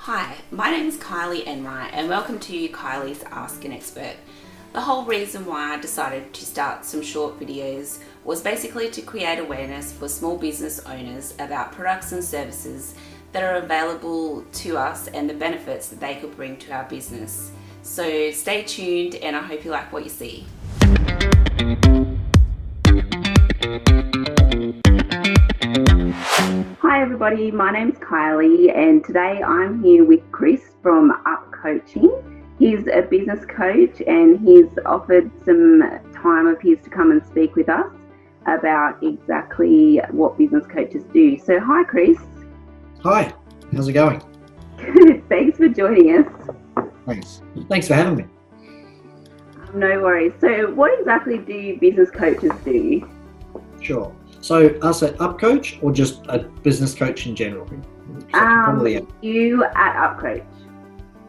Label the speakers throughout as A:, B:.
A: Hi, my name is Kylie Enright and welcome to Kylie's Ask an Expert. The whole reason why I decided to start some short videos was basically to create awareness for small business owners about products and services that are available to us and the benefits that they could bring to our business. So stay tuned and I hope you like what you see. Hi everybody, my name's Kylie and today I'm here with Chris from Up Coaching. He's a business coach and he's offered some time of his to come and speak with us about exactly what business coaches do. So hi Chris.
B: Hi, how's it going?
A: Good, thanks for joining us.
B: Thanks for having me.
A: No worries. So what exactly do business coaches do?
B: Sure. So us at Up Coach or just a business coach in general?
A: You at Up Coach.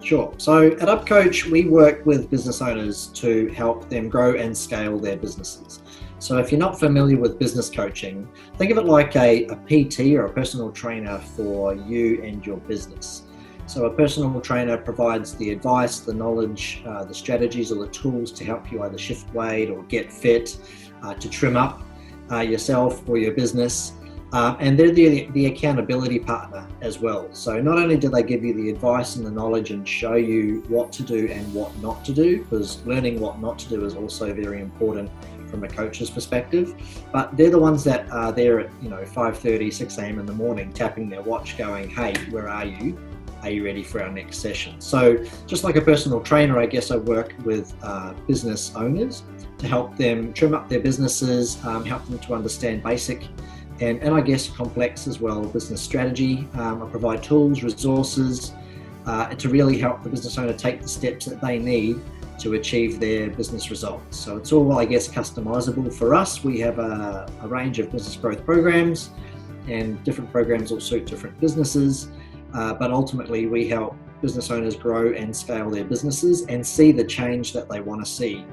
B: Sure. So at Up Coach, we work with business owners to help them grow and scale their businesses. So if you're not familiar with business coaching, think of it like a PT or a personal trainer for you and your business. So a personal trainer provides the advice, the knowledge, the strategies or the tools to help you either shift weight or get fit, to trim up yourself or your business. And they're the accountability partner as well. So not only do they give you the advice and the knowledge and show you what to do and what not to do, because learning what not to do is also very important from a coach's perspective, but they're the ones that are there at 5:30, 6 a.m. in the morning, tapping their watch going, hey, where are you? Are you ready for our next session? So just like a personal trainer, I guess I work with business owners to help them trim up their businesses, help them to understand basic and I guess complex as well business strategy. I provide tools, resources to really help the business owner take the steps that they need to achieve their business results. So it's all, I guess, customizable for us. We have a range of business growth programs, and different programs will suit different businesses. But ultimately, we help business owners grow and scale their businesses and see the change that they want to see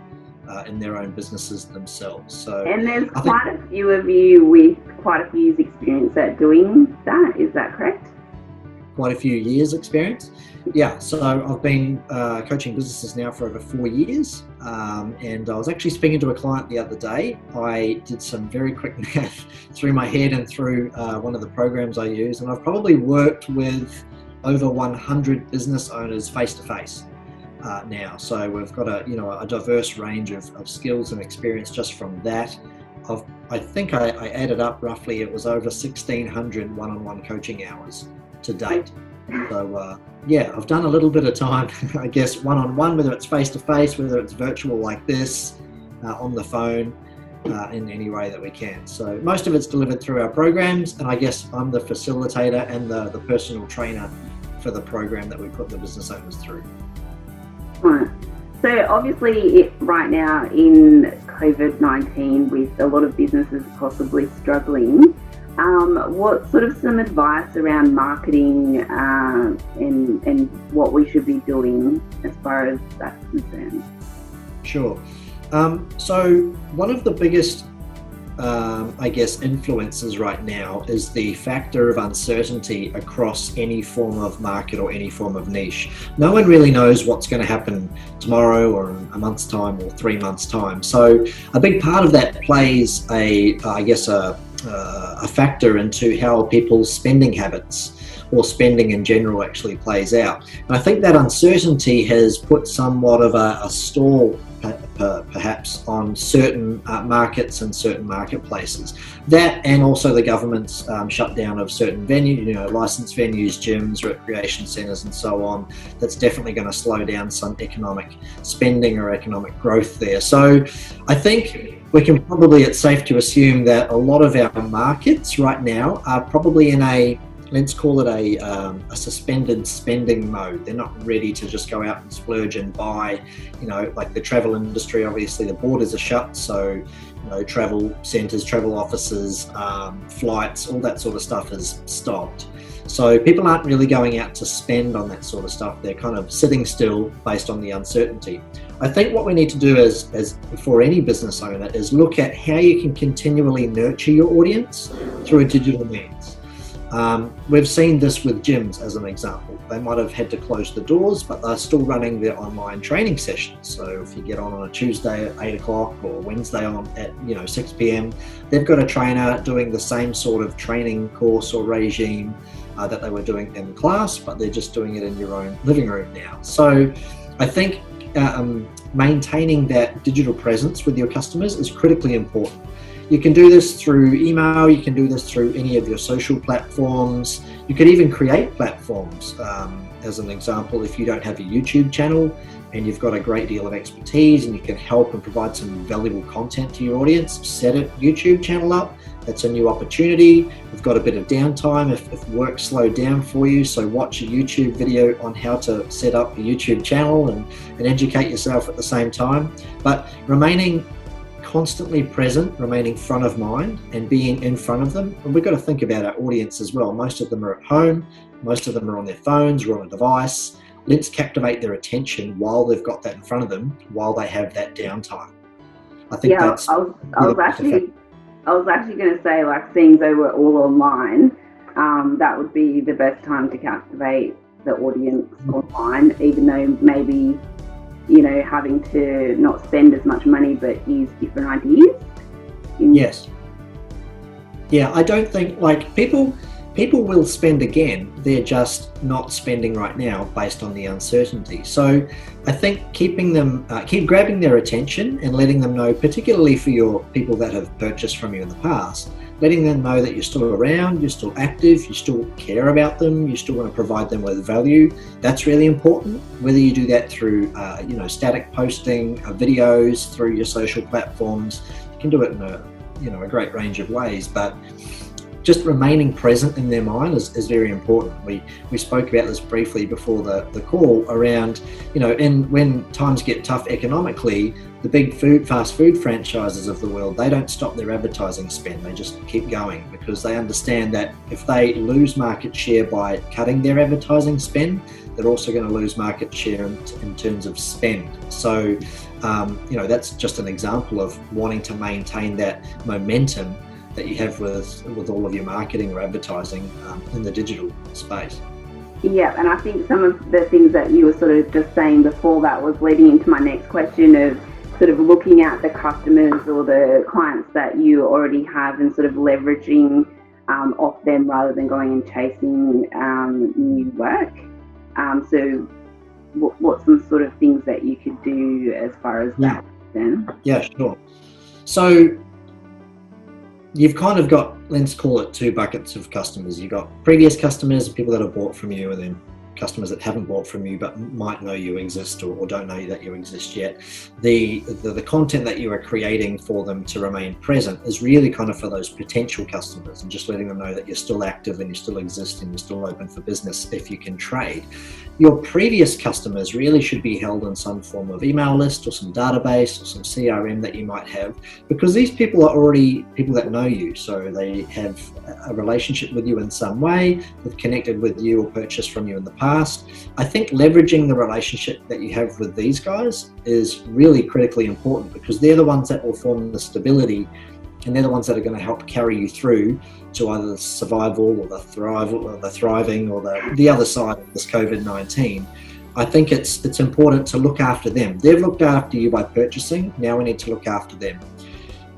B: in their own businesses themselves. So,
A: and there's quite a few of you with quite a few years experience at doing that. Is that correct?
B: Quite a few years experience. Yeah, so I've been coaching businesses now for over 4 years, and I was actually speaking to a client the other day. I did some very quick math through my head and through one of the programs I use, and I've probably worked with over 100 business owners face to face now. So we've got a diverse range of skills and experience just from that. I think I added up roughly, it was over 1,600 one-on-one coaching hours to date. So I've done a little bit of time, I guess, one-on-one, whether it's face-to-face, whether it's virtual like this, on the phone, in any way that we can. So most of it's delivered through our programs, and I guess I'm the facilitator and the personal trainer for the program that we put the business owners through.
A: Right. So obviously right now in COVID-19, with a lot of businesses possibly struggling, what sort of some advice around marketing and what we should be doing as far as that's concerned?
B: Sure. So one of the biggest, influences right now is the factor of uncertainty across any form of market or any form of niche. No one really knows what's going to happen tomorrow or in a month's time or 3 months' time. So a big part of that plays a factor into how people's spending habits or spending in general actually plays out. And I think that uncertainty has put somewhat of a stall perhaps on certain markets and certain marketplaces. That, and also the government's shutdown of certain venues, licensed venues, gyms, recreation centres and so on, that's definitely going to slow down some economic spending or economic growth there. So I think it's safe to assume that a lot of our markets right now are probably in let's call it a suspended spending mode. They're not ready to just go out and splurge and buy, like the travel industry. Obviously the borders are shut, so travel centres, travel offices, flights, all that sort of stuff is stopped. So people aren't really going out to spend on that sort of stuff. They're kind of sitting still based on the uncertainty. I think what we need to do as for any business owner is look at how you can continually nurture your audience through a digital means. We've seen this with gyms as an example. They might have had to close the doors, but they're still running their online training sessions. So if you get on a Tuesday at 8 o'clock or Wednesday on at 6 p.m, they've got a trainer doing the same sort of training course or regime that they were doing in class, but they're just doing it in your own living room now. So I think maintaining that digital presence with your customers is critically important. You can do this through email, you can do this through any of your social platforms. You could even create platforms. As an example, if you don't have a YouTube channel and you've got a great deal of expertise and you can help and provide some valuable content to your audience, set a YouTube channel up. That's a new opportunity. We've got a bit of downtime if work slowed down for you, so watch a YouTube video on how to set up a YouTube channel and educate yourself at the same time. But remaining constantly present, remaining front of mind and being in front of them. And we've got to think about our audience as well. Most of them are at home, most of them are on their phones or on a device. Let's captivate their attention while they've got that in front of them, while they have that downtime. I think that's
C: I was actually going to say, like, seeing though we're all online, that would be the best time to captivate the audience online, even though maybe having to not spend as much money but use different ideas.
B: Yes. Yeah, I don't think, like, people will spend again. They're just not spending right now based on the uncertainty. So I think keep grabbing their attention and letting them know, particularly for your people that have purchased from you in the past, letting them know that you're still around, you're still active, you still care about them, you still want to provide them with value. That's really important. Whether you do that through static posting, videos, through your social platforms, you can do it in a great range of ways, but just remaining present in their mind is very important. We spoke about this briefly before the call around, when times get tough economically, the big fast food franchises of the world, they don't stop their advertising spend. They just keep going because they understand that if they lose market share by cutting their advertising spend, they're also going to lose market share in terms of spend. So, that's just an example of wanting to maintain that momentum that you have with all of your marketing or advertising in the digital space.
C: Yeah, and I think some of the things that you were sort of just saying before that was leading into my next question of sort of looking at the customers or the clients that you already have and sort of leveraging off them rather than going and chasing new work. So what's some sort of things that you could do as far as that then?
B: Yeah, sure. So you've kind of got, let's call it, two buckets of customers. You've got previous customers, people that have bought from you, and then customers that haven't bought from you but might know you exist or don't know that you exist yet. The content that you are creating for them to remain present is really kind of for those potential customers, and just letting them know that you're still active and you still exist and you're still open for business if you can trade. Your previous customers really should be held in some form of email list or some database or some CRM that you might have, because these people are already people that know you, so they have a relationship with you in some way, they've connected with you or purchased from you in the past. I think leveraging the relationship that you have with these guys is really critically important, because they're the ones that will form the stability, and they're the ones that are going to help carry you through to either the survival or the thriving or the other side of this COVID-19. I think it's important to look after them. They've looked after you by purchasing. Now we need to look after them.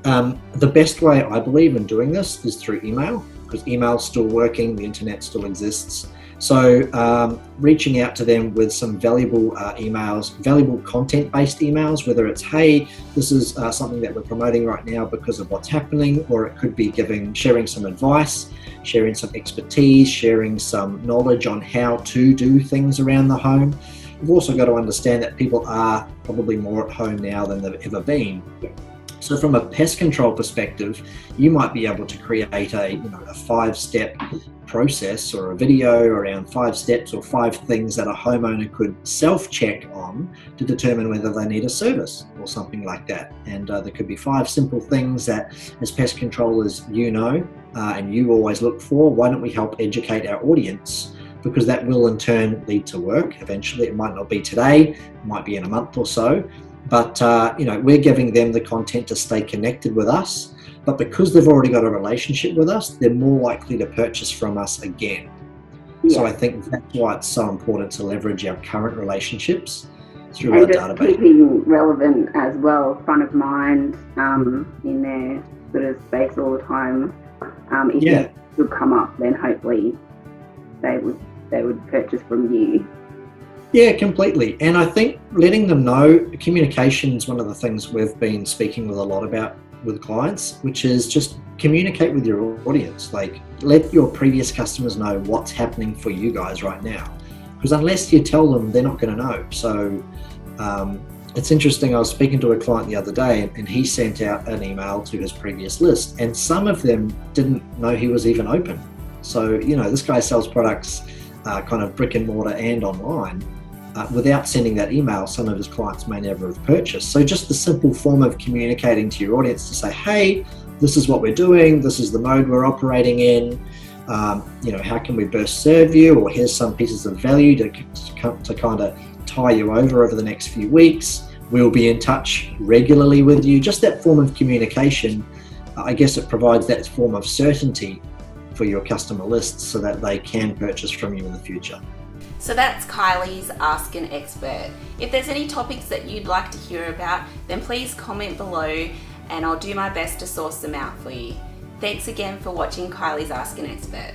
B: The best way, I believe, in doing this is through email, because email's still working, the internet still exists. So reaching out to them with some valuable emails, valuable content-based emails, whether it's, hey, this is something that we're promoting right now because of what's happening, or it could be sharing some advice, sharing some expertise, sharing some knowledge on how to do things around the home. We've also got to understand that people are probably more at home now than they've ever been. So from a pest control perspective, you might be able to create a 5-step process or a video around 5 steps or 5 things that a homeowner could self-check on to determine whether they need a service or something like that. And there could be 5 simple things that, as pest controllers, and you always look for. Why don't we help educate our audience? Because that will in turn lead to work eventually. It might not be today, it might be in a month or so. But we're giving them the content to stay connected with us, but because they've already got a relationship with us, they're more likely to purchase from us again.
C: Yeah.
B: So I think that's why it's so important to leverage our current relationships through
C: and
B: our
C: just
B: database.
C: keeping relevant as well, front of mind, in their sort of space all the time. If it would come up, then hopefully they would purchase from you.
B: Yeah, completely. And I think letting them know, communication is one of the things we've been speaking with a lot about with clients, which is just communicate with your audience. Like, let your previous customers know what's happening for you guys right now. Because unless you tell them, they're not going to know. So it's interesting. I was speaking to a client the other day, and he sent out an email to his previous list, and some of them didn't know he was even open. So, this guy sells products kind of brick and mortar and online. Without sending that email, some of his clients may never have purchased. So just the simple form of communicating to your audience to say, hey, this is what we're doing, this is the mode we're operating in, how can we best serve you, or here's some pieces of value to kind of tie you over the next few weeks. We'll be in touch regularly with you. Just that form of communication, I guess it provides that form of certainty for your customer lists so that they can purchase from you in the future.
A: So that's Kylie's Ask an Expert. If there's any topics that you'd like to hear about, then please comment below and I'll do my best to source them out for you. Thanks again for watching Kylie's Ask an Expert.